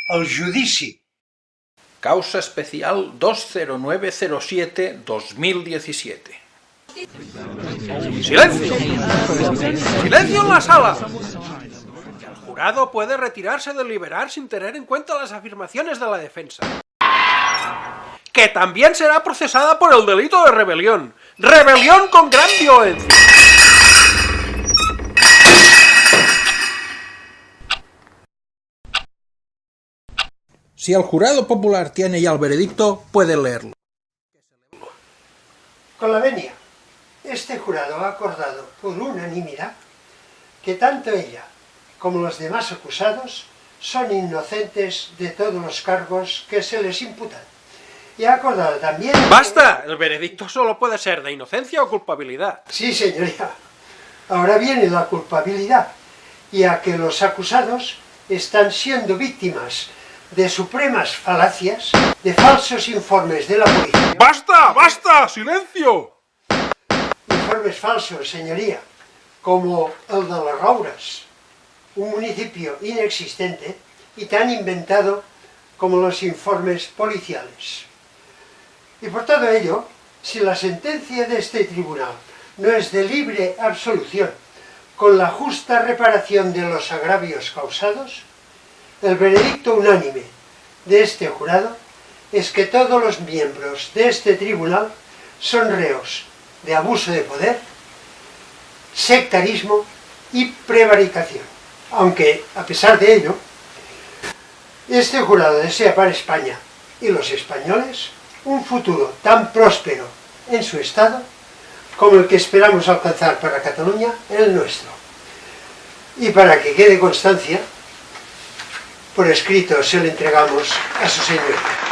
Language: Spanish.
El judici. Causa especial 20907-2017. ¡Silencio! ¡Silencio en la sala! El jurado puede retirarse de deliberar sin tener en cuenta las afirmaciones de la defensa. Que también será procesada por el delito de rebelión. ¡Rebelión con gran violencia! Si el jurado popular tiene ya el veredicto, puede leerlo. Con la venia, este jurado ha acordado por unanimidad que tanto ella como los demás acusados son inocentes de todos los cargos que se les imputan. Y ha acordado también... ¡Basta! El veredicto solo puede ser de inocencia o culpabilidad. Sí, señoría. Ahora viene la culpabilidad, ya que los acusados están siendo víctimas de supremas falacias, de falsos informes de la policía. ¡Basta! ¡Basta! ¡Silencio! Informes falsos, señoría, como el de Las Rouras, un municipio inexistente y tan inventado como los informes policiales. Y por todo ello, si la sentencia de este tribunal no es de libre absolución, con la justa reparación de los agravios causados, el veredicto unánime de este jurado es que todos los miembros de este tribunal son reos de abuso de poder, sectarismo y prevaricación. Aunque, a pesar de ello, este jurado desea para España y los españoles un futuro tan próspero en su estado como el que esperamos alcanzar para Cataluña en el nuestro. Y para que quede constancia, por escrito se le entregamos a su señoría.